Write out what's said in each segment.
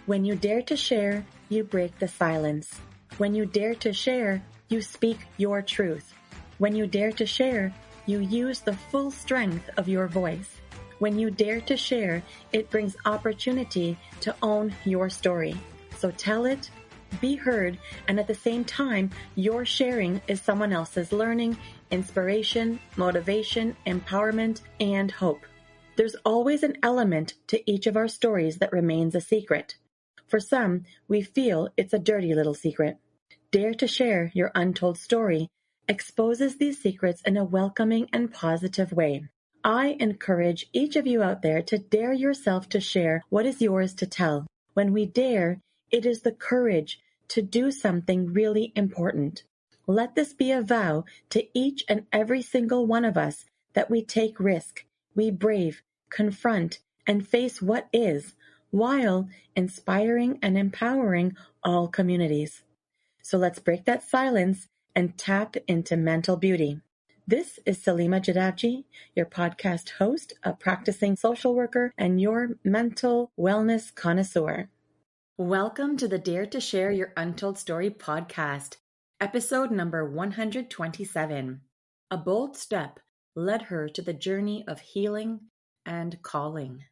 When you dare to share, you break the silence. When you dare to share, you speak your truth. When you dare to share, you use the full strength of your voice. When you dare to share, it brings opportunity to own your story. So tell it, be heard, and at the same time, your sharing is someone else's learning, inspiration, motivation, empowerment, and hope. There's always an element to each of our stories that remains a secret. For some, we feel it's a dirty little secret. Dare to share your untold story exposes these secrets in a welcoming and positive way. I encourage each of you out there to dare yourself to share what is yours to tell. When we dare, it is the courage to do something really important. Let this be a vow to each and every single one of us that we take risk, we brave, confront, and face what is, while inspiring and empowering all communities. So let's break that silence and tap into mental beauty. This is Salima Jadavji, your podcast host, a practicing social worker, and your mental wellness connoisseur. Welcome to the Dare to Share Your Untold Story podcast, episode number 127. A bold step led her to the journey of healing and calling.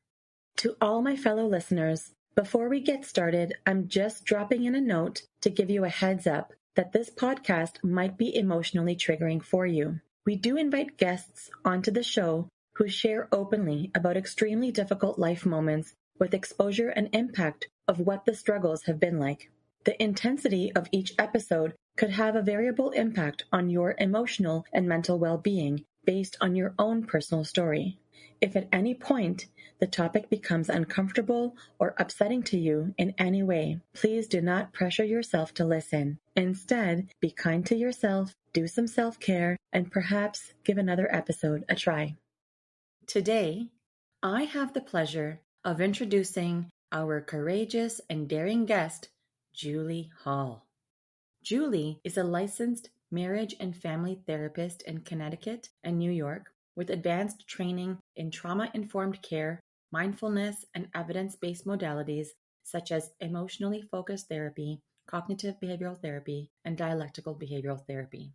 To all my fellow listeners, before we get started, I'm just dropping in a note to give you a heads up that this podcast might be emotionally triggering for you. We do invite guests onto the show who share openly about extremely difficult life moments with exposure and impact of what the struggles have been like. The intensity of each episode could have a variable impact on your emotional and mental well-being based on your own personal story. If at any point the topic becomes uncomfortable or upsetting to you in any way, please do not pressure yourself to listen. Instead, be kind to yourself, do some self-care, and perhaps give another episode a try. Today, I have the pleasure of introducing our courageous and daring guest, Julie Hall. Julie is a licensed marriage and family therapist in Connecticut and New York with advanced training in trauma-informed care, mindfulness, and evidence-based modalities such as emotionally focused therapy, cognitive behavioral therapy, and dialectical behavioral therapy.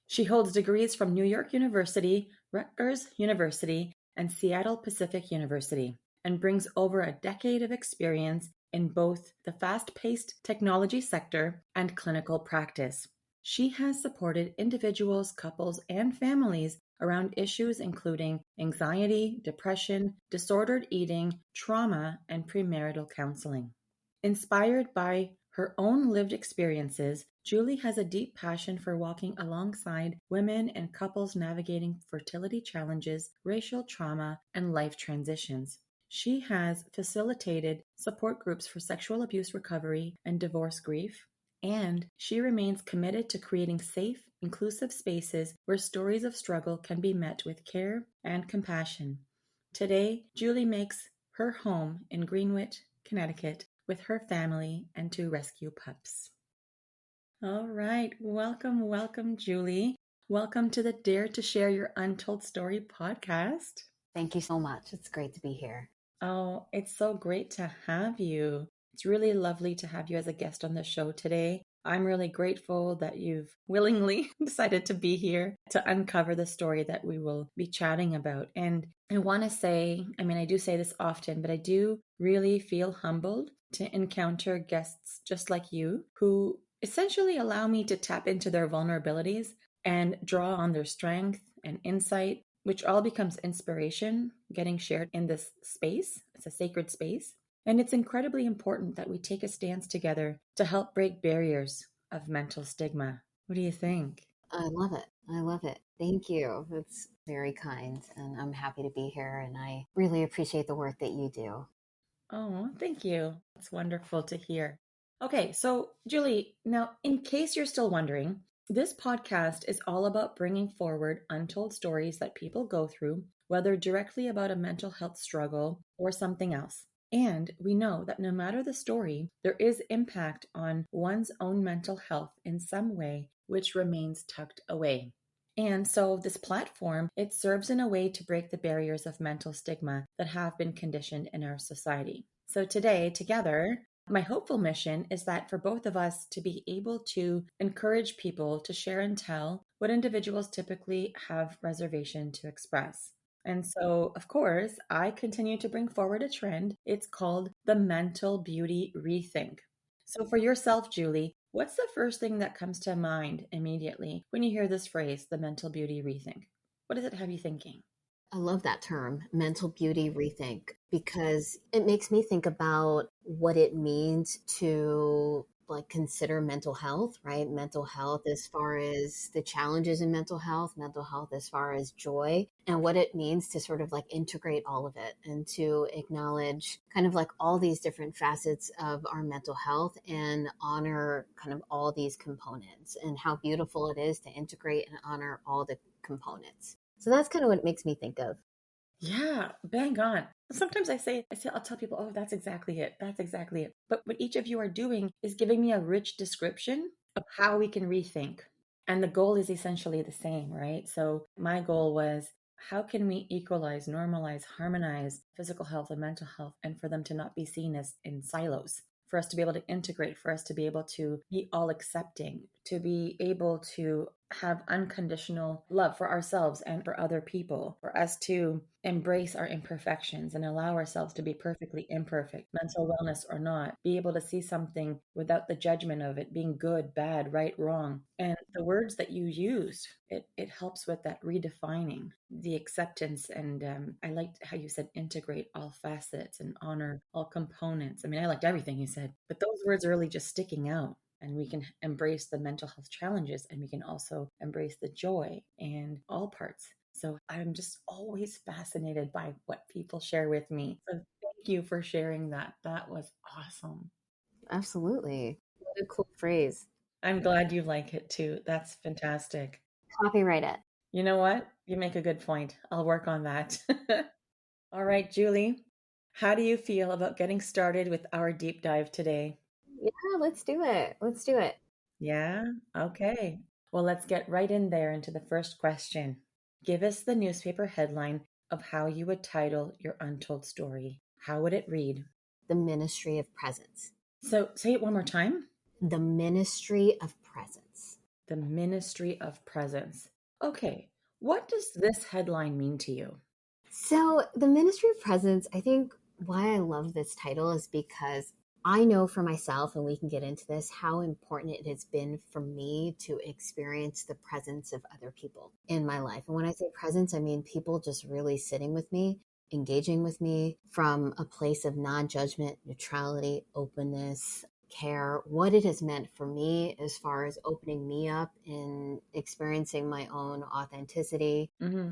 She holds degrees from New York University, Rutgers University, and Seattle Pacific University, and brings over a decade of experience in both the fast-paced technology sector and clinical practice. She has supported individuals, couples, and families around issues including anxiety, depression, disordered eating, trauma, and premarital counseling. Inspired by her own lived experiences, Julie has a deep passion for walking alongside women and couples navigating fertility challenges, racial trauma, and life transitions. She has facilitated support groups for sexual abuse recovery and divorce grief, and she remains committed to creating safe, inclusive spaces where stories of struggle can be met with care and compassion. Today, Julie makes her home in Greenwich, Connecticut, with her family and 2 rescue pups. All right, welcome, Julie. Welcome to the Dare to Share Your Untold Story podcast. Thank you so much. It's great to be here. Oh, it's so great to have you. It's really lovely to have you as a guest on the show today. I'm really grateful that you've willingly decided to be here to uncover the story that we will be chatting about. And I want to say, I do say this often, but I do really feel humbled to encounter guests just like you who essentially allow me to tap into their vulnerabilities and draw on their strength and insight, which all becomes inspiration getting shared in this space. It's a sacred space. And it's incredibly important that we take a stance together to help break barriers of mental stigma. What do you think? I love it. I love it. Thank you. That's very kind. And I'm happy to be here. And I really appreciate the work that you do. Oh, thank you. It's wonderful to hear. Okay, so Julie, now in case you're still wondering, this podcast is all about bringing forward untold stories that people go through, whether directly about a mental health struggle or something else. And we know that no matter the story, there is impact on one's own mental health in some way, which remains tucked away. And so this platform, it serves in a way to break the barriers of mental stigma that have been conditioned in our society. So today, together, My hopeful mission is that for both of us to be able to encourage people to share and tell what individuals typically have reservation to express. And so, of course, I continue to bring forward a trend. It's called the mental beauty rethink. So, for yourself, Julie, what's the first thing that comes to mind immediately when you hear this phrase, the mental beauty rethink? What does it have you thinking? I love that term, mental beauty rethink, because it makes me think about what it means to like consider mental health, right? Mental health as far as the challenges in mental health as far as joy, and what it means to sort of like integrate all of it and to acknowledge kind of like all these different facets of our mental health and honor kind of all these components and how beautiful it is to integrate and honor all the components. So that's kind of what it makes me think of. Yeah, bang on. Sometimes I'll tell people, oh, that's exactly it. That's exactly it. But what each of you are doing is giving me a rich description of how we can rethink. And the goal is essentially the same, right? So my goal was how can we equalize, normalize, harmonize physical health and mental health, and for them to not be seen as in silos, for us to be able to integrate, for us to be able to be all accepting, to be able to have unconditional love for ourselves and for other people, for us to embrace our imperfections and allow ourselves to be perfectly imperfect, mental wellness or not, be able to see something without the judgment of it being good, bad, right, wrong. And the words that you used, it helps with that redefining the acceptance. And I liked how you said integrate all facets and honor all components. I mean, I liked everything you said, but those words are really just sticking out, and we can embrace the mental health challenges, and we can also embrace the joy and all parts. So I'm just always fascinated by what people share with me. So thank you for sharing that. That was awesome. Absolutely. What a cool phrase. I'm glad you like it too. That's fantastic. Copyright it. You know what? You make a good point. I'll work on that. All right, Julie, how do you feel about getting started with our deep dive today? Yeah, let's do it. Let's do it. Yeah? Okay. Well, let's get right in there into the first question. Give us the newspaper headline of how you would title your untold story. How would it read? The ministry of presence. So say it one more time. The ministry of presence. The Ministry of Presence. Okay. What does this headline mean to you? So, the ministry of presence, I think why I love this title is because I know for myself, and we can get into this, how important it has been for me to experience the presence of other people in my life. And when I say presence, I mean people just really sitting with me, engaging with me from a place of non judgment, neutrality, openness, care, what it has meant for me as far as opening me up in experiencing my own authenticity, Mm-hmm.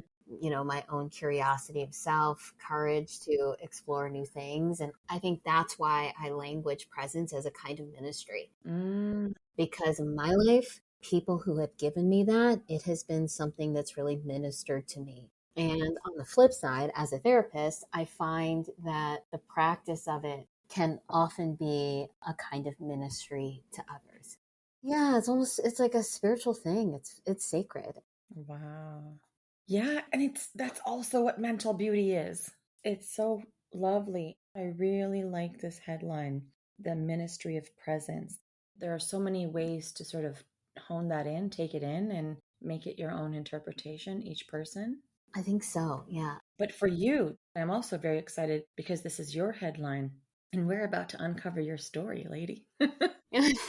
my own curiosity of self, courage to explore new things. And I think that's why I language presence as a kind of ministry. Mm, Because in my life, people who have given me that, it has been something that's really ministered to me. And on the flip side, as a therapist, I find that the practice of it can often be a kind of ministry to others. Yeah, it's like a spiritual thing. It's sacred. wow. Yeah, and that's also what mental beauty is. It's so lovely. I really like this headline, The Ministry of Presence. There are so many ways to sort of hone that in, take it in, and make it your own interpretation, each person. I think so. Yeah. But for you, I'm also very excited because this is your headline, and we're about to uncover your story, lady.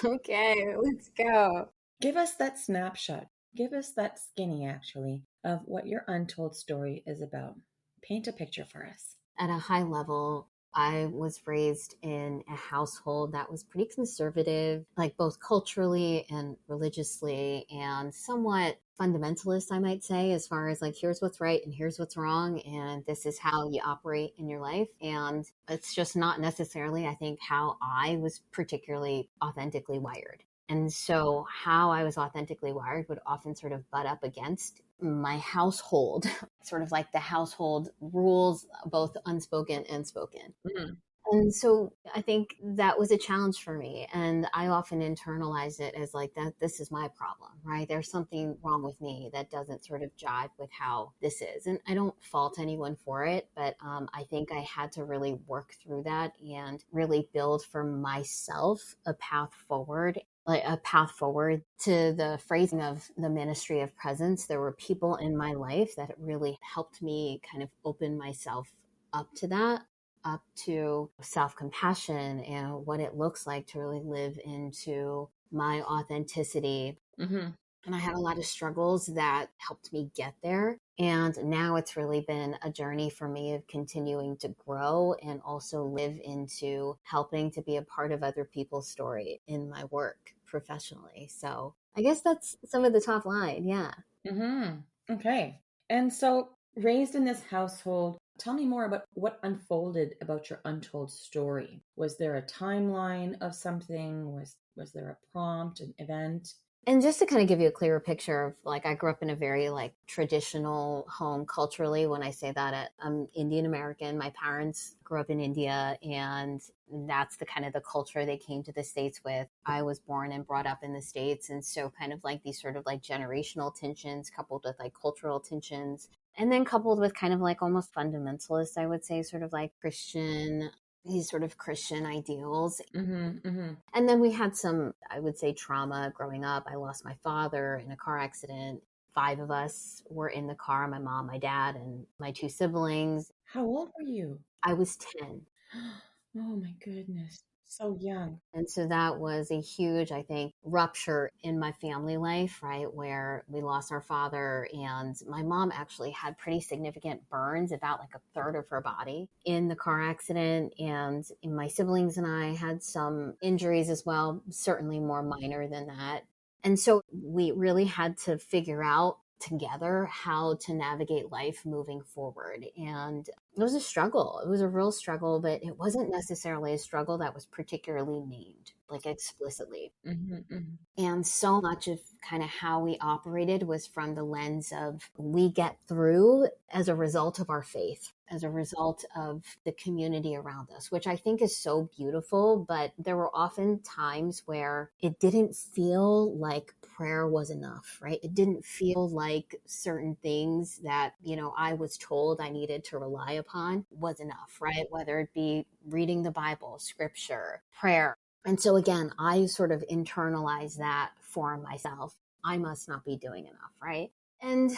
Okay, let's go. Give us that snapshot. Give us that skinny, actually, of what your untold story is about. Paint a picture for us. At a high level, I was raised in a household that was pretty conservative, like both culturally and religiously, and somewhat fundamentalist, I might say, as far as like, here's what's right and here's what's wrong, and this is how you operate in your life. And it's just not necessarily, I think, how I was particularly authentically wired. And so, how I was authentically wired would often sort of butt up against my household, sort of like the household rules, both unspoken and spoken. Mm. And so I think that was a challenge for me. And I often internalize it as like that this is my problem, right? There's something wrong with me that doesn't sort of jive with how this is. And I don't fault anyone for it, but I think I had to really work through that and really build for myself a path forward, like a path forward to the phrasing of the ministry of presence. There were people in my life that really helped me kind of open myself up to that, up to self compassion and what it looks like to really live into my authenticity. Mm-hmm. And I had a lot of struggles that helped me get there. And now it's really been a journey for me of continuing to grow and also live into helping to be a part of other people's story in my work professionally. So I guess that's some of the top line. Yeah. Mm-hmm. Okay. And so, raised in this household, tell me more about what unfolded about your untold story. Was there a timeline of something? Was there a prompt, an event? And just to kind of give you a clearer picture of like, I grew up in a very like traditional home culturally. When I say that, I'm Indian American. My parents grew up in India, and that's the kind of the culture they came to the States with. I was born and brought up in the States. And so kind of like these sort of like generational tensions coupled with like cultural tensions, and then coupled with kind of like almost fundamentalist, I would say, sort of like Christian, these sort of Christian ideals. Mm-hmm. Mm-hmm. And then we had some, I would say, trauma growing up. I lost my father in a car accident. Five of us were in the car, my mom, my dad, and my two siblings. How old were you? I was 10. Oh my goodness. So young. And so that was a huge, I think, rupture in my family life, right? Where we lost our father, and my mom actually had pretty significant burns, about like a third of her body in the car accident. And my siblings and I had some injuries as well, certainly more minor than that. And so we really had to figure out together how to navigate life moving forward. And it was a struggle. It was a real struggle, but it wasn't necessarily a struggle that was particularly named, like explicitly. Mm-hmm. Mm-hmm. And so much of kind of how we operated was from the lens of we get through as a result of our faith, as a result of the community around us, which I think is so beautiful. But there were often times where it didn't feel like prayer was enough, right? It didn't feel like certain things that, I was told I needed to rely upon was enough, right? Whether it be reading the Bible, scripture, prayer. And so again, I sort of internalize that for myself. I must not be doing enough, right? And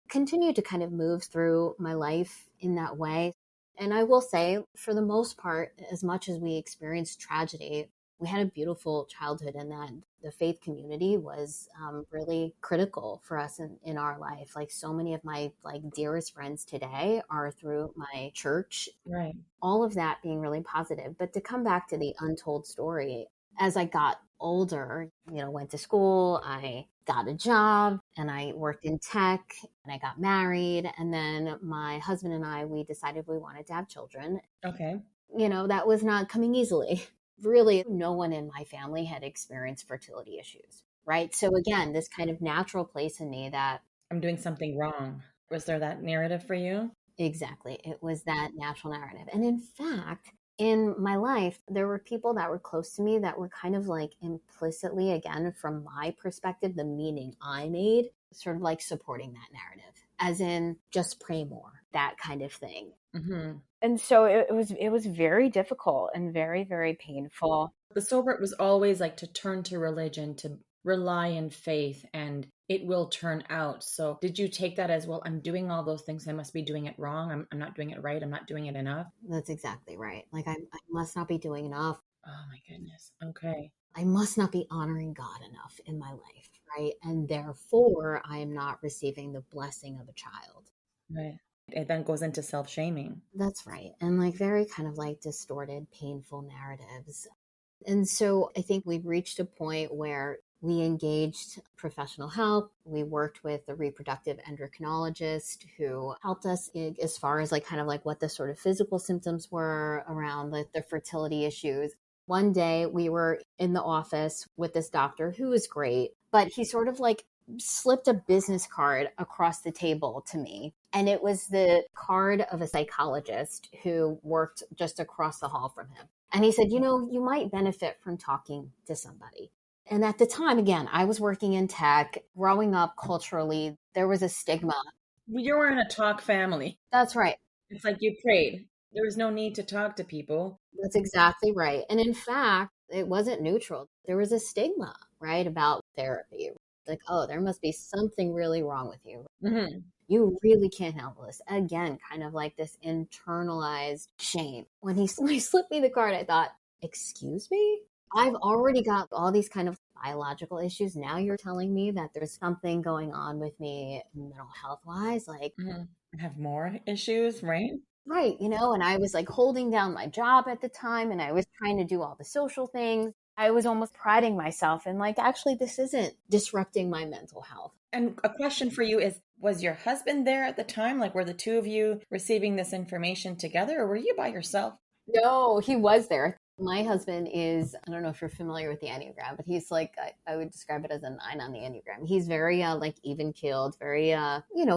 continue to kind of move through my life in that way. And I will say, for the most part, as much as we experienced tragedy, we had a beautiful childhood, and that the faith community was really critical for us in our life. Like so many of my like dearest friends today are through my church, Right. all of that being really positive. But to come back to the untold story, as I got older, went to school, I got a job, and I worked in tech, and I got married. And then my husband and I, we decided we wanted to have children. Okay. That was not coming easily. Really, no one in my family had experienced fertility issues, right? So again, this kind of natural place in me that I'm doing something wrong. Was there that narrative for you? exactly. It was that natural narrative. And in fact, in my life, there were people that were close to me that were kind of like implicitly, again, from my perspective, the meaning I made, sort of like supporting that narrative, as in just pray more, that kind of thing. Mm-hmm. And so it was very difficult and very, very painful. The sober was always like to turn to religion, to rely in faith, and it will turn out. So did you take that as, well, I'm doing all those things, I must be doing it wrong. I'm not doing it right. I'm not doing it enough. That's exactly right. Like I must not be doing enough. Oh my goodness. Okay. I must not be honoring God enough in my life, right? And therefore, I am not receiving the blessing of a child. Right. It then goes into self-shaming. That's right. And like very kind of like distorted, painful narratives. And so I think we've reached a point where we engaged professional help. We worked with a reproductive endocrinologist who helped us as far as like kind of like what the sort of physical symptoms were around the fertility issues. One day we were in the office with this doctor who was great, but he sort of like slipped a business card across the table to me. And it was the card of a psychologist who worked just across the hall from him. And he said, you might benefit from talking to somebody. And at the time, again, I was working in tech. Growing up culturally, there was a stigma. You were in a talk family. That's right. It's like you prayed. There was no need to talk to people. That's exactly right. And in fact, it wasn't neutral. There was a stigma, right, about therapy. Like, oh, there must be something really wrong with you. Mm-hmm. You really can't handle this. Again, kind of like this internalized shame. When he slipped me the card, I thought, excuse me? I've already got all these kind of biological issues. Now you're telling me that there's something going on with me mental health wise. Like, Mm-hmm. Have more issues, right? right, and I was like holding down my job at the time and I was trying to do all the social things. I was almost priding myself in like, actually, this isn't disrupting my mental health. And a question for you is, was your husband there at the time? Like, were the two of you receiving this information together, or were you by yourself? No, he was there. My husband is, I don't know if you're familiar with the Enneagram, but he's like, I would describe it as a 9 on the Enneagram. He's very like even keeled, very,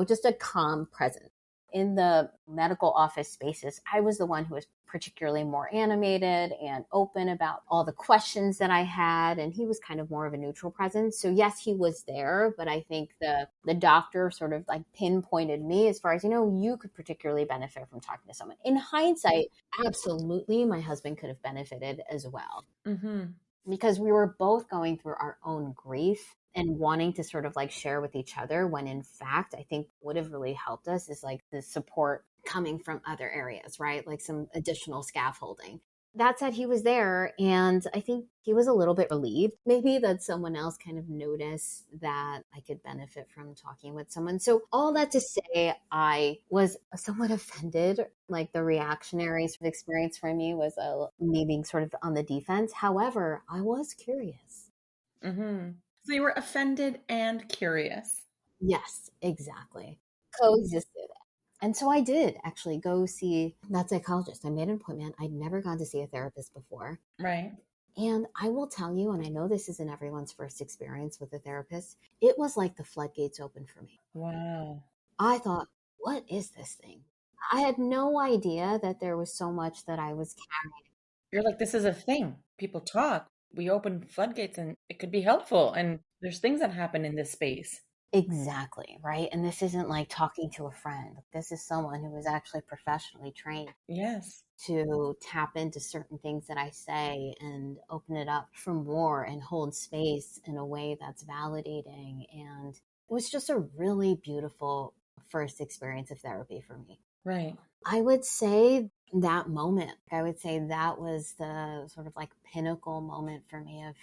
just a calm presence. In the medical office spaces, I was the one who was particularly more animated and open about all the questions that I had. And he was kind of more of a neutral presence. So yes, he was there, but I think the doctor sort of like pinpointed me as far as, you could particularly benefit from talking to someone. In hindsight, absolutely, my husband could have benefited as well. Mm-hmm. Because we were both going through our own grief and wanting to sort of like share with each other, when in fact, I think would have really helped us is like the support coming from other areas, right? Like some additional scaffolding. That said, he was there, and I think he was a little bit relieved, maybe, that someone else kind of noticed that I could benefit from talking with someone. So all that to say, I was somewhat offended. Like the reactionary sort of experience for me was me being sort of on the defense. However, I was curious. Mm-hmm. So you were offended and curious. Yes, exactly. Coexisted. And so I did actually go see that psychologist. I made an appointment. I'd never gone to see a therapist before. Right. And I will tell you, and I know this isn't everyone's first experience with a therapist, it was like the floodgates opened for me. Wow. I thought, what is this thing? I had no idea that there was so much that I was carrying. You're like, this is a thing. People talk. We open floodgates and it could be helpful. And there's things that happen in this space. Exactly, right? And this isn't like talking to a friend. This is someone who is actually professionally trained Yes. to tap into certain things that I say and open it up for more and hold space in a way that's validating. And it was just a really beautiful first experience of therapy for me. Right. I would say that moment, I would say that was the sort of like pinnacle moment for me of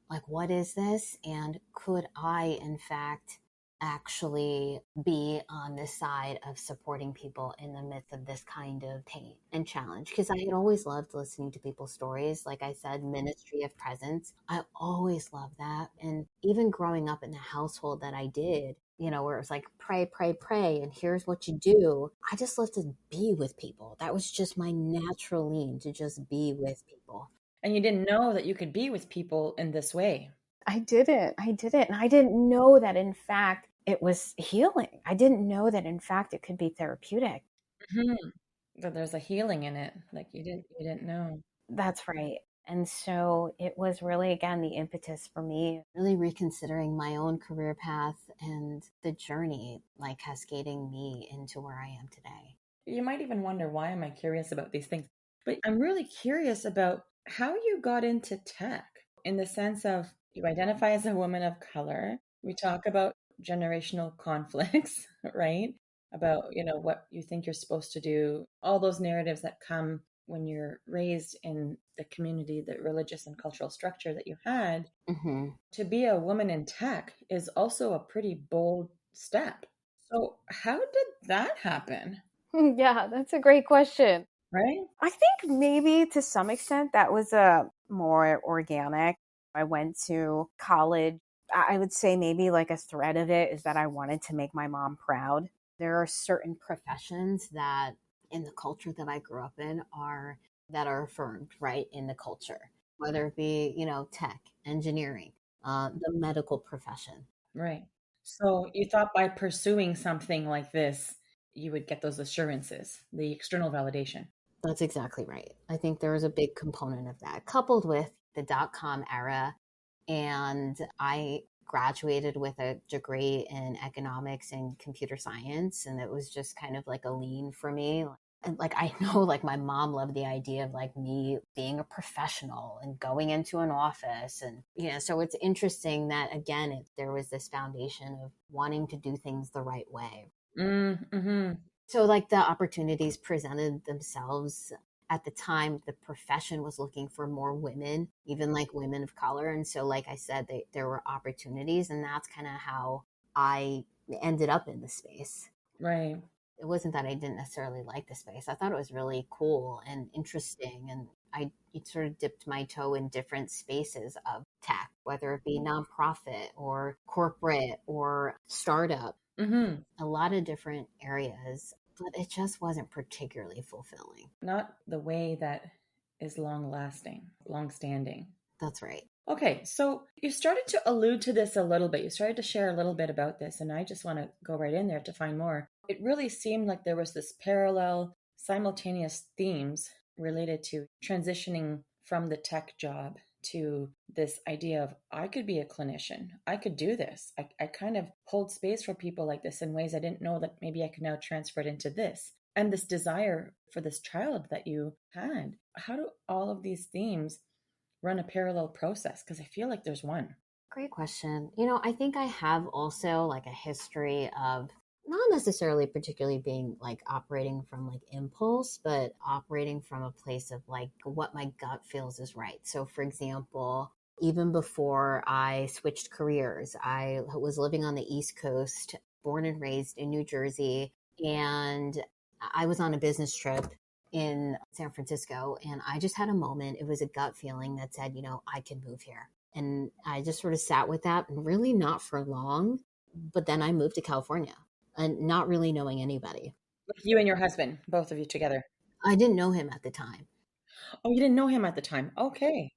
like, what is this? And could I, in fact, actually be on the side of supporting people in the midst of this kind of pain and challenge? Because I had always loved listening to people's stories. Like I said, ministry of presence. I always loved that. And even growing up in the household that I did, where it was like, pray, pray, pray, and here's what you do. I just love to be with people. That was just my natural lean, to just be with people. And you didn't know that you could be with people in this way. I didn't. I didn't. And I didn't know that, in fact, it was healing. I didn't know that, in fact, it could be therapeutic. Mm-hmm. That there's a healing in it. Like you didn't know. That's right. And so it was really, again, the impetus for me really reconsidering my own career path and the journey, like cascading me into where I am today. You might even wonder, why am I curious about these things? But I'm really curious about how you got into tech, in the sense of, you identify as a woman of color. We talk about generational conflicts, right? About, what you think you're supposed to do, all those narratives that come when you're raised in the community, the religious and cultural structure that you had. Mm-hmm. To be a woman in tech is also a pretty bold step. So, how did that happen? Yeah, that's a great question. Right? I think maybe to some extent that was a more organic. I went to college. I would say maybe like a thread of it is that I wanted to make my mom proud. There are certain professions that in the culture that I grew up in that are affirmed, right, in the culture, whether it be, tech, engineering, the medical profession. Right. So you thought by pursuing something like this, you would get those assurances, the external validation. That's exactly right. I think there was a big component of that, coupled with the dot-com era. And I graduated with a degree in economics and computer science. And it was just kind of like a lean for me. And like, I know like my mom loved the idea of like me being a professional and going into an office. And, so it's interesting that again, there was this foundation of wanting to do things the right way. Mm-hmm. So, like, the opportunities presented themselves at the time. The profession was looking for more women, even like women of color. And so, like I said, there were opportunities, and that's kind of how I ended up in the space. Right. It wasn't that I didn't necessarily like the space. I thought it was really cool and interesting. And I sort of dipped my toe in different spaces of tech, whether it be nonprofit or corporate or startup, Mm-hmm. a lot of different areas, but it just wasn't particularly fulfilling. Not the way that is long lasting, long standing. That's right. Okay, so you started to allude to this a little bit. You started to share a little bit about this, and I just want to go right in there to find more. It really seemed like there was this parallel, simultaneous themes related to transitioning from the tech job to this idea of I could be a clinician. I could do this. I kind of hold space for people like this in ways I didn't know that maybe I could now transfer it into this. And this desire for this child that you had. How do all of these themes run a parallel process? Because I feel like there's one. Great question. I think I have also like a history of not necessarily particularly being like operating from like impulse, but operating from a place of like what my gut feels is right. So, for example, even before I switched careers, I was living on the East Coast, born and raised in New Jersey, and I was on a business trip in San Francisco, and I just had a moment. It was a gut feeling that said, I can move here. And I just sort of sat with that, and really not for long. But then I moved to California and not really knowing anybody. Like you and your husband, both of you together. I didn't know him at the time. Oh, you didn't know him at the time. Okay.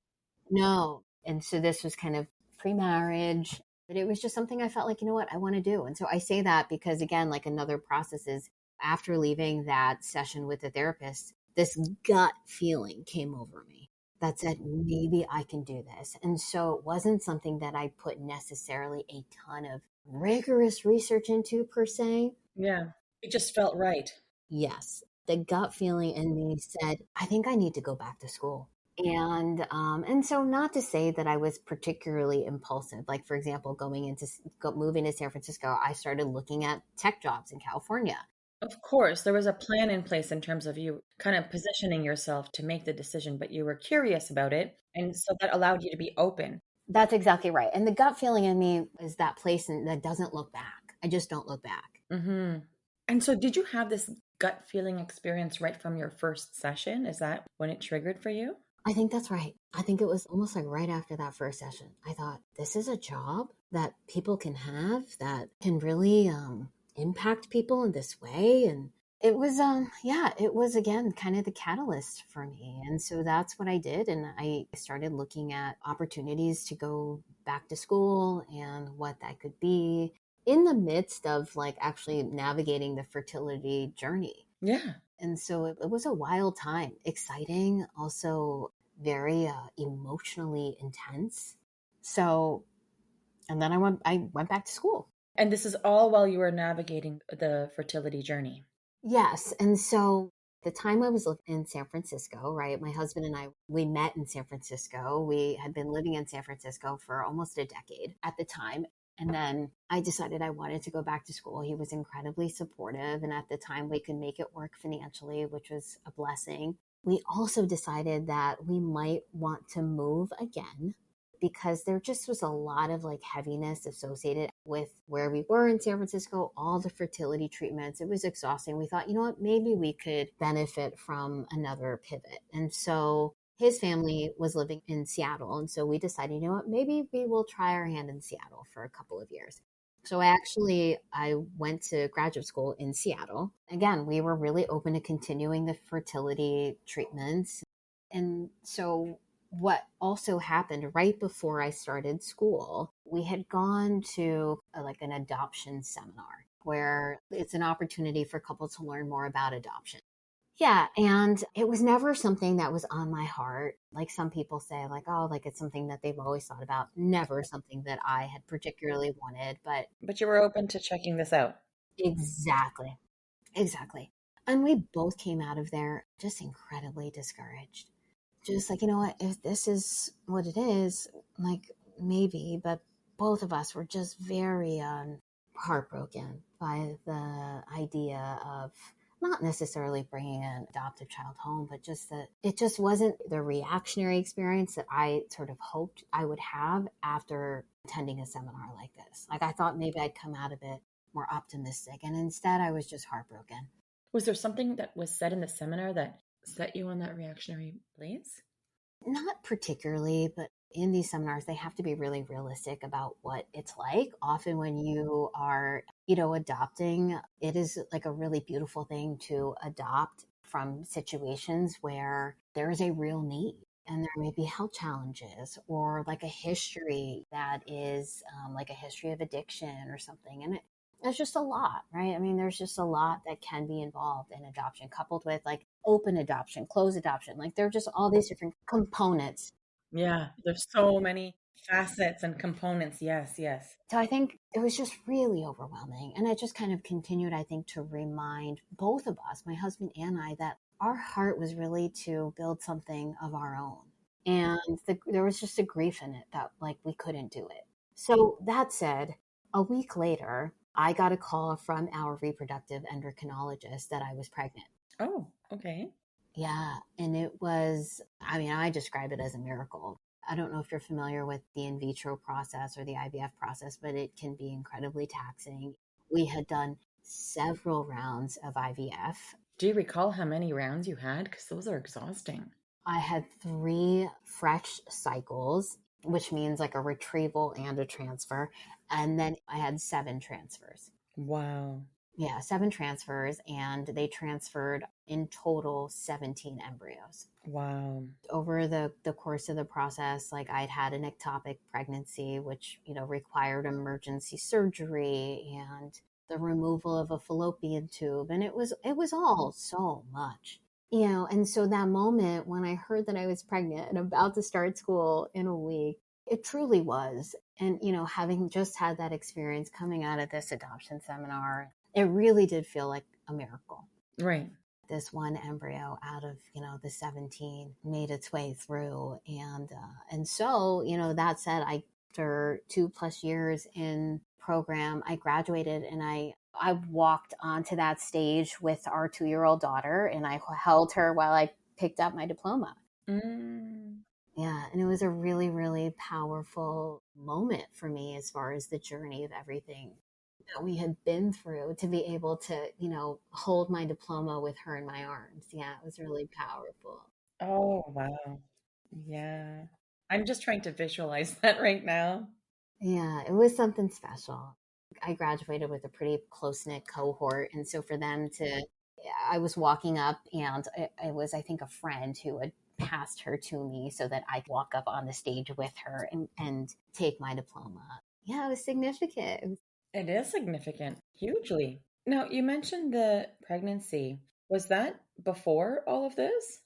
No. And so this was kind of pre marriage, but it was just something I felt like, what, I want to do. And so I say that because, again, like another process is after leaving that session with the therapist, this gut feeling came over me that said, maybe I can do this. And so it wasn't something that I put necessarily a ton of rigorous research into per se. Yeah. It just felt right. Yes, the gut feeling in me said, I think I need to go back to school. And so not to say that I was particularly impulsive. Like for example, moving to San Francisco, I started looking at tech jobs in California. Of course, there was a plan in place in terms of you kind of positioning yourself to make the decision, but you were curious about it. And so that allowed you to be open. That's exactly right. And the gut feeling in me is that place that doesn't look back. I just don't look back. Hmm. And so, did you have this gut feeling experience right from your first session? Is that when it triggered for you? I think that's right. I think it was almost like right after that first session. I thought, this is a job that people can have that can really impact people in this way. And it was, it was again kind of the catalyst for me. And so that's what I did. And I started looking at opportunities to go back to school and what that could be in the midst of like actually navigating the fertility journey. Yeah. And so it was a wild time, exciting, also very emotionally intense. So, and then I went back to school. And this is all while you were navigating the fertility journey. Yes. And so the time I was living in San Francisco, right? My husband and I, we met in San Francisco. We had been living in San Francisco for almost a decade at the time. And then I decided I wanted to go back to school. He was incredibly supportive. And at the time, we could make it work financially, which was a blessing. We also decided that we might want to move again because there just was a lot of like heaviness associated with where we were in San Francisco, all the fertility treatments. It was exhausting. We thought, what, maybe we could benefit from another pivot. And so his family was living in Seattle. And so we decided, what, maybe we will try our hand in Seattle for a couple of years. So I went to graduate school in Seattle. Again, we were really open to continuing the fertility treatments. And so what also happened right before I started school we had gone to like an adoption seminar where it's an opportunity for couples to learn more about adoption. Yeah, and it was never something that was on my heart. Like some people say, like, oh, like it's something that they've always thought about. Never something that I had particularly wanted, but But you were open to checking this out. exactly, exactly. And we both came out of there just incredibly discouraged. Just like, you know what, if this is what it is, like maybe, but both of us were just very heartbroken by the idea of not necessarily bringing an adoptive child home, but just that it just wasn't the reactionary experience that I sort of hoped I would have after attending a seminar like this. Like I thought maybe I'd come out of it more optimistic, and instead I was just heartbroken. Was there something that was said in the seminar that set you on that reactionary place? Not particularly, but in these seminars, they have to be really realistic about what it's like. Often, when you are, adopting, it is like a really beautiful thing to adopt from situations where there is a real need and there may be health challenges or like a history that is like a history of addiction or something. And it's just a lot, right? I mean, there's just a lot that can be involved in adoption, coupled with like open adoption, closed adoption. Like there are just all these different components. Yeah, there's so many facets and components. Yes, yes. So I think it was just really overwhelming. And it just kind of continued, I think, to remind both of us, my husband and I, that our heart was really to build something of our own. And there was just a grief in it that like we couldn't do it. So that said, a week later, I got a call from our reproductive endocrinologist that I was pregnant. Oh, okay. Yeah. And it was, I mean, I describe it as a miracle. I don't know if you're familiar with the in vitro process or the IVF process, but it can be incredibly taxing. We had done several rounds of IVF. Do you recall how many rounds you had? Because those are exhausting. I had 3 fresh cycles, which means like a retrieval and a transfer. And then I had 7 transfers. Wow. Yeah, 7 transfers, and they transferred in total 17 embryos. Wow. Over the course of the process, like I'd had an ectopic pregnancy, which, required emergency surgery and the removal of a fallopian tube. And it was all so much, and so that moment when I heard that I was pregnant and about to start school in a week, it truly was. And, having just had that experience coming out of this adoption seminar, it really did feel like a miracle. Right. This one embryo out of the 17 made its way through, and so that said, after 2+ years in program, I graduated, and I walked onto that stage with our 2-year-old daughter, and I held her while I picked up my diploma. Mm. Yeah, and it was a really, really powerful moment for me as far as the journey of everything that we had been through, to be able to, hold my diploma with her in my arms. Yeah, it was really powerful. Oh, wow. Yeah. I'm just trying to visualize that right now. Yeah, it was something special. I graduated with a pretty close knit cohort. And so for them to, I was walking up, and it was, I think, a friend who had passed her to me so that I could walk up on the stage with her and take my diploma. Yeah, it was significant. It is significant, hugely. Now, you mentioned the pregnancy. Was that before all of this?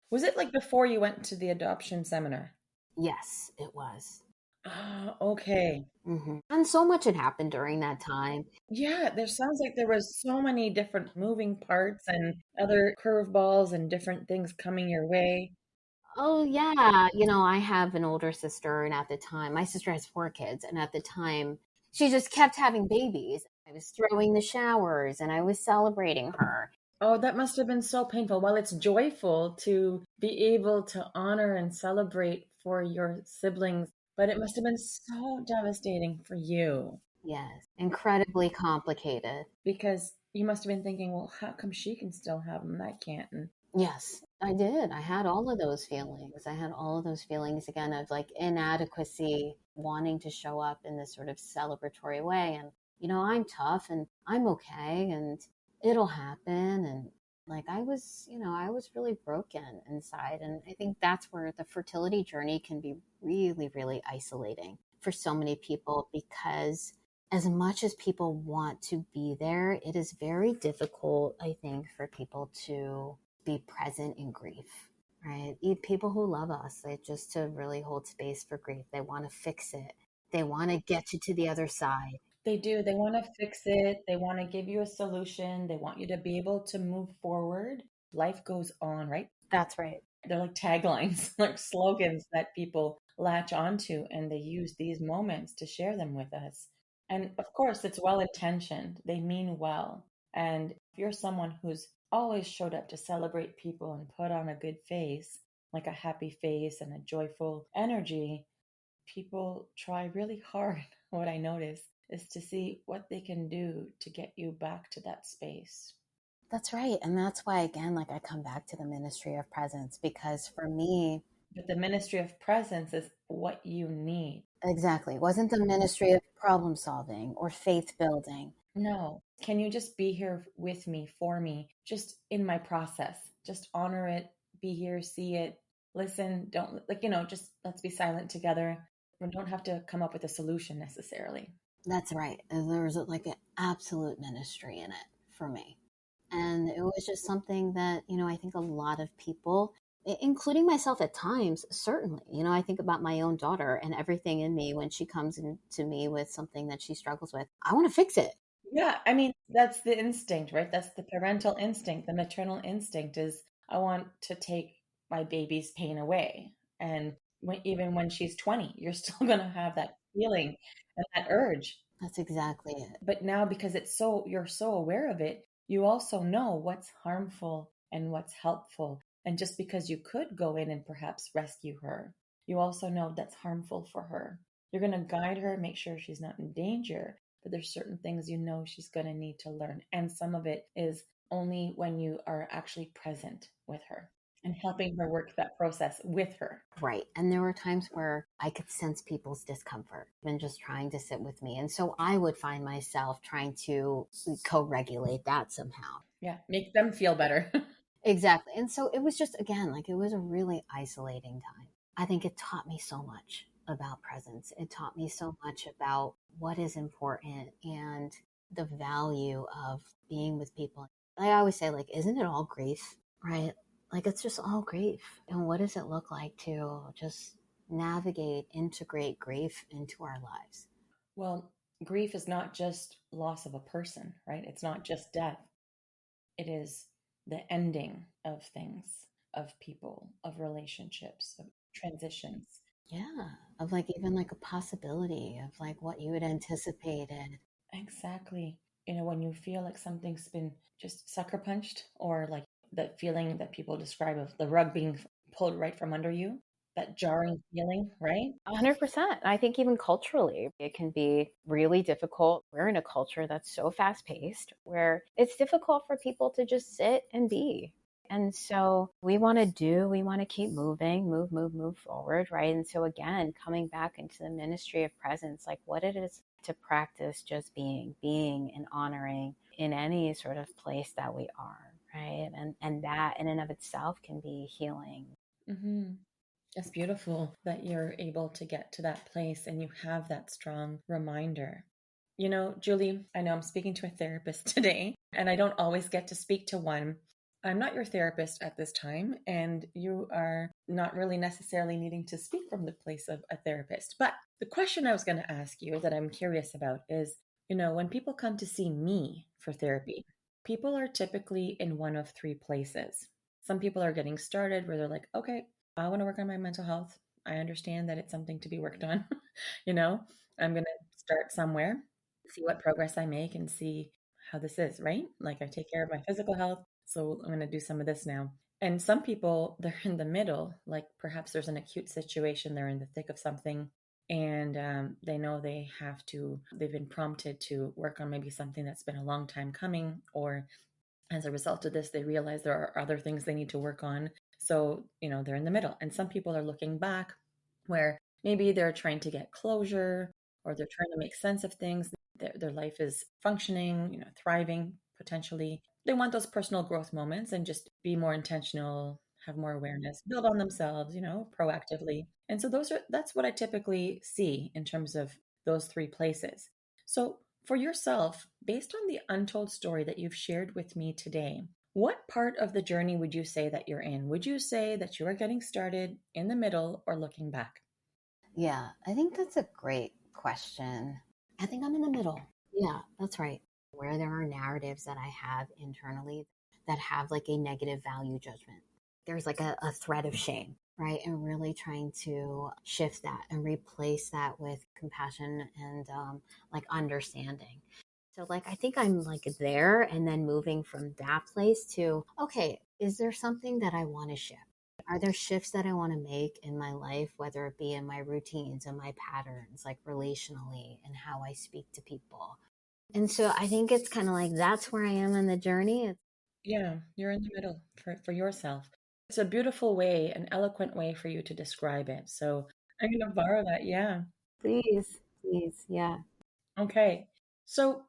Was it like before you went to the adoption seminar? Yes, it was. Ah, okay. And so much had happened during that time. Yeah, there sounds like there was so many different moving parts and other curveballs and different things coming your way. Oh, yeah. I have an older sister, and at the time, my sister has 4 kids, and at the time, she just kept having babies. I was throwing the showers and I was celebrating her. Oh, that must have been so painful. While it's joyful to be able to honor and celebrate for your siblings, but it must have been so devastating for you Yes, incredibly complicated. because you must have been thinking, well, how come she can still have them and I can't? And Yes, I did. I had all of those feelings. I had all of those feelings again of like inadequacy, wanting to show up in this sort of celebratory way. And, I'm tough and I'm okay and it'll happen. And like I was really broken inside. And I think that's where the fertility journey can be really, really isolating for so many people, because as much as people want to be there, it is very difficult, I think, for people to be present in grief, right? People who love us, they just to really hold space for grief. They want to fix it. They want to get you to the other side. They do. They want to fix it. They want to give you a solution. They want you to be able to move forward. Life goes on, right? That's right. They're like taglines, like slogans that people latch onto, and they use these moments to share them with us. And of course, it's well intentioned. They mean well. And if you're someone who's always showed up to celebrate people and put on a good face, like a happy face and a joyful energy, people try really hard. What I notice is to see what they can do to get you back to that space. That's right. And that's why, again, like I come back to the ministry of presence, because for me, But the ministry of presence is what you need. exactly, it wasn't the ministry of problem solving or faith building. No. Can you just be here with me, for me, just in my process? Just honor it, be here, see it, listen. Don't, like, just let's be silent together. We don't have to come up with a solution necessarily. That's right. And there was like an absolute ministry in it for me. And it was just something that, I think a lot of people, including myself at times, certainly, I think about my own daughter and everything in me when she comes into me with something that she struggles with. I want to fix it. Yeah, I mean, that's the instinct, right? That's the parental instinct. The maternal instinct is I want to take my baby's pain away. And even when she's 20, you're still going to have that feeling and that urge. That's exactly it. But now, because you're so aware of it, you also know what's harmful and what's helpful. And just because you could go in and perhaps rescue her, you also know that's harmful for her. You're going to guide her, make sure she's not in danger, but there's certain things she's going to need to learn. And some of it is only when you are actually present with her and helping her work that process with her. Right. And there were times where I could sense people's discomfort and just trying to sit with me. And so I would find myself trying to co-regulate that somehow. Yeah, make them feel better. Exactly. And so it was just, again, like it was a really isolating time. I think it taught me so much about presence. It taught me so much about what is important and the value of being with people. I always say, like, isn't it all grief, right? Like, it's just all grief. And what does it look like to just navigate, integrate grief into our lives? Well, grief is not just loss of a person, right? It's not just death. It is the ending of things, of people, of relationships, of transitions. Yeah. Of like, even like a possibility of like what you had anticipated. Exactly. When you feel like something's been just sucker punched, or like that feeling that people describe of the rug being pulled right from under you, that jarring feeling, right? 100%. I think even culturally, it can be really difficult. We're in a culture that's so fast paced where it's difficult for people to just sit and be. And so we want to keep moving, move forward, right? And so again, coming back into the ministry of presence, like what it is to practice just being and honoring in any sort of place that we are, right? And that in and of itself can be healing. Mm-hmm. It's beautiful that you're able to get to that place and you have that strong reminder. Julie, I know I'm speaking to a therapist today, and I don't always get to speak to one. I'm not your therapist at this time, and you are not really necessarily needing to speak from the place of a therapist. But the question I was going to ask you that I'm curious about is, when people come to see me for therapy, people are typically in one of three places. Some people are getting started where they're like, okay, I want to work on my mental health. I understand that it's something to be worked on. you know, I'm going to start somewhere, see what progress I make, and see how this is, right? Like I take care of my physical health. So I'm going to do some of this now. And some people, they're in the middle, like perhaps there's an acute situation, they're in the thick of something, and they know they've been prompted to work on maybe something that's been a long time coming, or as a result of this, they realize there are other things they need to work on. So, they're in the middle. And some people are looking back where maybe they're trying to get closure, or they're trying to make sense of things. Their life is functioning, thriving potentially. They want those personal growth moments and just be more intentional, have more awareness, build on themselves, proactively. And so that's what I typically see in terms of those three places. So for yourself, based on the untold story that you've shared with me today, what part of the journey would you say that you're in? Would you say that you are getting started, in the middle, or looking back? Yeah, I think that's a great question. I think I'm in the middle. Yeah, that's right. Where there are narratives that I have internally that have like a negative value judgment. There's like a thread of shame, right? And really trying to shift that and replace that with compassion and like understanding. So, like, I think I'm like there and then moving from that place to, okay, is there something that I want to shift? Are there shifts that I want to make in my life, whether it be in my routines and my patterns, like relationally and how I speak to people? And so I think it's kind of like that's where I am in the journey. Yeah, you're in the middle for yourself. It's a beautiful way, an eloquent way for you to describe it. So I'm going to borrow that. Yeah. Please, please. Yeah. Okay. So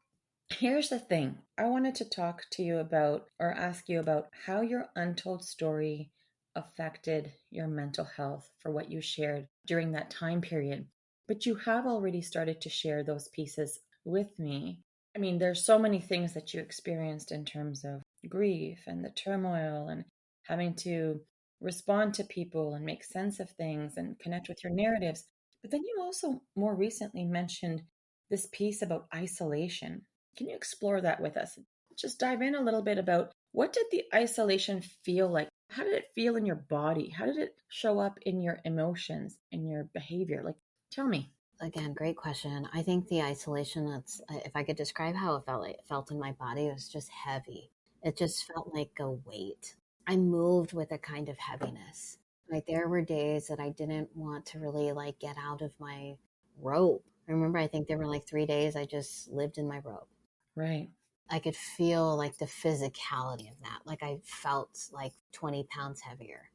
here's the thing. I wanted to talk to you about or ask you about how your untold story affected your mental health for what you shared during that time period. But you have already started to share those pieces with me. I mean, there's so many things that you experienced in terms of grief and the turmoil and having to respond to people and make sense of things and connect with your narratives. But then you also more recently mentioned this piece about isolation. Can you explore that with us? Just dive in a little bit about what did the isolation feel like? How did it feel in your body? How did it show up in your emotions, in your behavior? Like, tell me. Again, great question. I think the isolation, that's, if I could describe how it felt in my body, it was just heavy. It just felt like a weight. I moved with a kind of heaviness. Like there were days that I didn't want to really like get out of my robe. I remember, I think there were like 3 days I just lived in my robe. Right. I could feel like the physicality of that. Like I felt like 20 pounds heavier.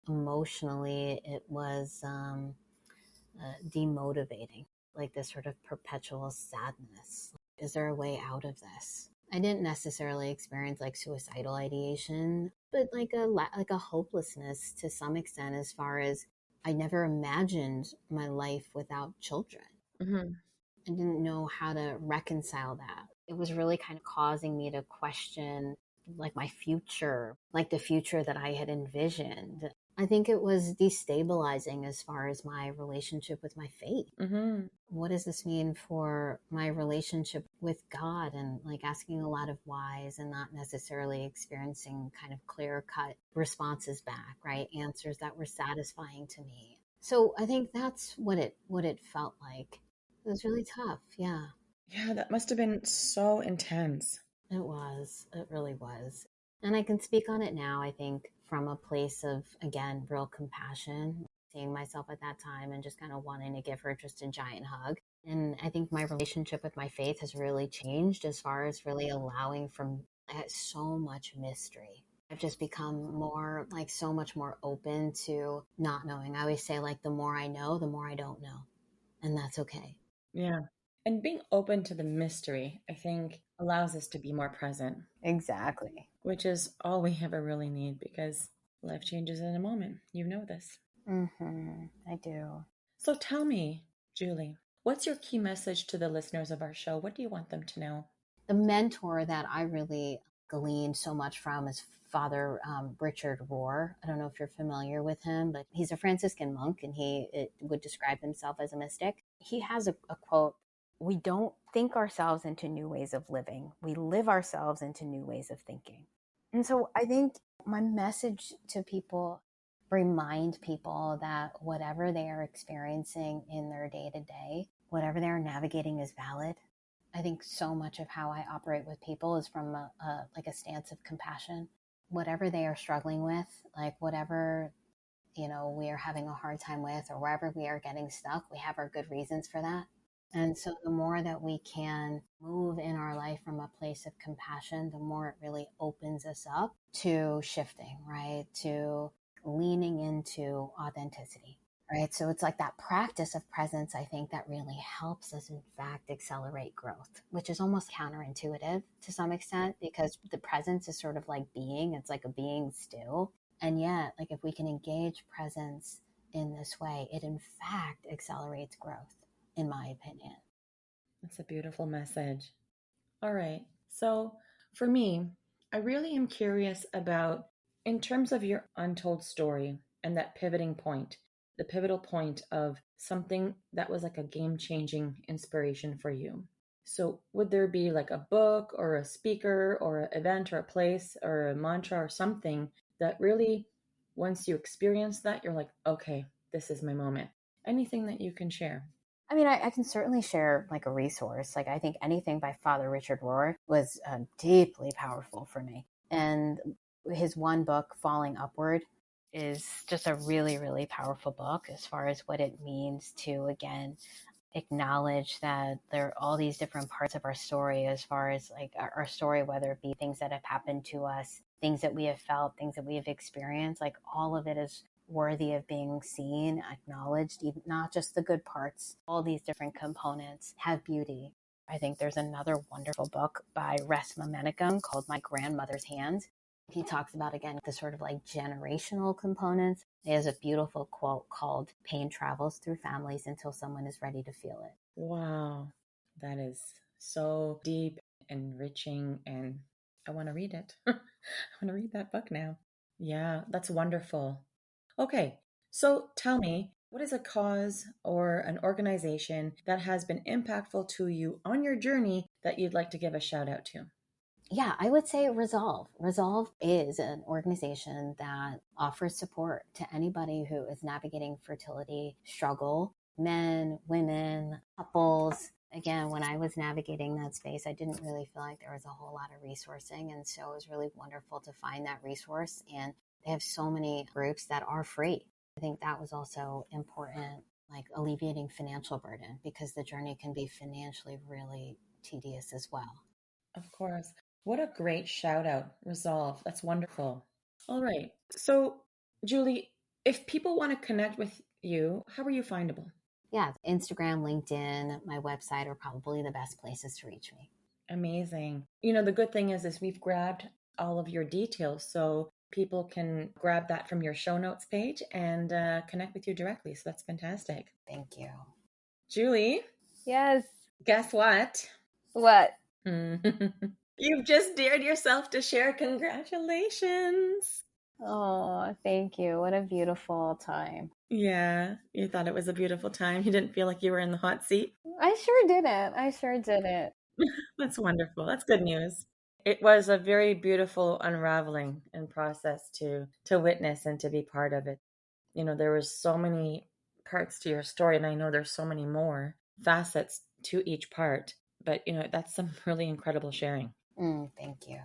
Emotionally, it was demotivating, like this sort of perpetual sadness. Is there a way out of this? I didn't necessarily experience like suicidal ideation, but like a hopelessness to some extent, as far as I never imagined my life without children. Mm-hmm. I didn't know how to reconcile that. It was really kind of causing me to question like my future, like the future that I had envisioned. I think it was destabilizing as far as my relationship with my faith. Mm-hmm. What does this mean for my relationship with God? And like asking a lot of whys and not necessarily experiencing kind of clear cut responses back, right? Answers that were satisfying to me. So I think that's what it felt like. It was really tough. Yeah, Yeah, that must have been so intense. it was. It really was. And I can speak on it now, I think, from a place of, again, real compassion, seeing myself at that time and just kind of wanting to give her just a giant hug. And I think my relationship with my faith has really changed as far as really allowing from so much mystery. I've just become more, like, so much more open to not knowing. I always say, like, the more I know, the more I don't know. And that's okay. Yeah. And being open to the mystery, I think, allows us to be more present, Exactly. which is all we ever really need because life changes in a moment. You know this. I do. So tell me, Julie, what's your key message to the listeners of our show? What do you want them to know? The mentor that I really gleaned so much from is Father Richard Rohr. I don't know if you're familiar with him, but he's a Franciscan monk and would describe himself as a mystic. He has a quote: "We don't think ourselves into new ways of living, we live ourselves into new ways of thinking." And so I think my message to people, remind people that whatever they are experiencing in their day to day, whatever they're navigating is valid. I think so much of how I operate with people is from like a stance of compassion. Whatever they are struggling with, like whatever, we are having a hard time with, or wherever we are getting stuck, we have our good reasons for that. And so the more that we can move in our life from a place of compassion, the more it really opens us up to shifting, right? To leaning into authenticity. Right. So it's like that practice of presence, I think, that really helps us, in fact, accelerate growth, which is almost counterintuitive to some extent, because the presence is sort of like being, it's like a being still. And yet, like if we can engage presence in this way, it in fact accelerates growth, in my opinion. That's a beautiful message. All right. So for me, I really am curious about, in terms of your untold story and that pivoting point, the pivotal point of something that was like a game changing inspiration for you. So would there be like a book or a speaker or an event or a place or a mantra or something that really, once you experience that, you're like, okay, this is my moment? Anything that you can share? I mean, I can certainly share like a resource. Like I think anything by Father Richard Rohr was deeply powerful for me. And his one book, Falling Upward, is just a really, really powerful book as far as what it means to, again, acknowledge that there are all these different parts of our story, as far as like our story, whether it be things that have happened to us, things that we have felt, things that we have experienced, like all of it is worthy of being seen, acknowledged, even not just the good parts. All these different components have beauty. I think there's another wonderful book by Resma Menakem called My Grandmother's Hands. He talks about, again, the sort of like generational components. He has a beautiful quote called "Pain travels through families until someone is ready to feel it." Wow, that is so deep, enriching, and I want to read it. I want to read that book now. Yeah, that's wonderful. Okay, so tell me, what is a cause or an organization that has been impactful to you on your journey that you'd like to give a shout out to? Yeah, I would say Resolve. Resolve is an organization that offers support to anybody who is navigating fertility struggle, men, women, couples. Again, when I was navigating that space, I didn't really feel like there was a whole lot of resourcing. And so it was really wonderful to find that resource. And they have so many groups that are free. I think that was also important, like alleviating financial burden, because the journey can be financially really tedious as well. Of course. What a great shout out. Resolve. That's wonderful. All right. So, Julie, if people want to connect with you, how are you findable? Yeah, Instagram, LinkedIn, my website are probably the best places to reach me. Amazing. The good thing is we've grabbed all of your details, so people can grab that from your show notes page and connect with you directly. So that's fantastic. Thank you. Julie, Yes. guess what? What? You've just dared yourself to share. Congratulations. Oh, thank you. What a beautiful time. Yeah, you thought it was a beautiful time. You didn't feel like you were in the hot seat. I sure didn't. I sure didn't. That's wonderful. That's good news. It was a very beautiful unraveling and process to witness and to be part of it. There was so many parts to your story, and I know there's so many more facets to each part. But that's some really incredible sharing. Thank you.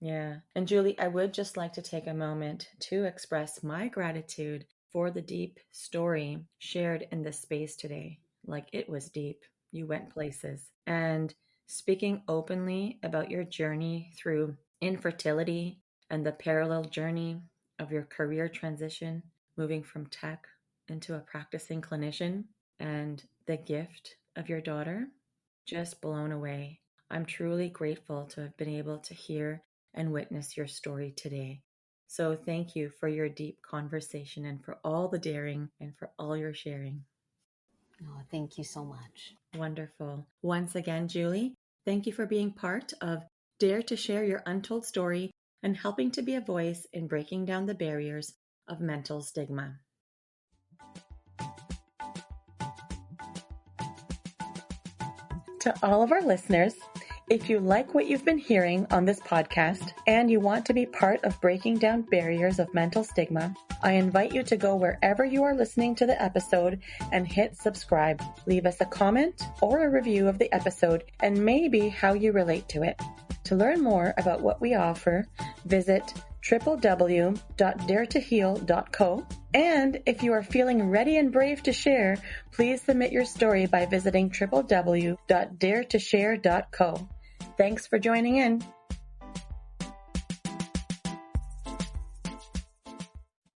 Yeah. And Julie, I would just like to take a moment to express my gratitude for the deep story shared in this space today. Like, it was deep. You went places. And speaking openly about your journey through infertility and the parallel journey of your career transition, moving from tech into a practicing clinician, and the gift of your daughter, just blown away. I'm truly grateful to have been able to hear and witness your story today. So thank you for your deep conversation and for all the daring and for all your sharing. Oh, thank you so much. Wonderful. Once again, Julie, thank you for being part of Dare to Share Your Untold Story and helping to be a voice in breaking down the barriers of mental stigma. To all of our listeners, if you like what you've been hearing on this podcast and you want to be part of breaking down barriers of mental stigma, I invite you to go wherever you are listening to the episode and hit subscribe. Leave us a comment or a review of the episode and maybe how you relate to it. To learn more about what we offer, visit www.daretoheal.co. And if you are feeling ready and brave to share, please submit your story by visiting www.daretoshare.co. Thanks for joining in.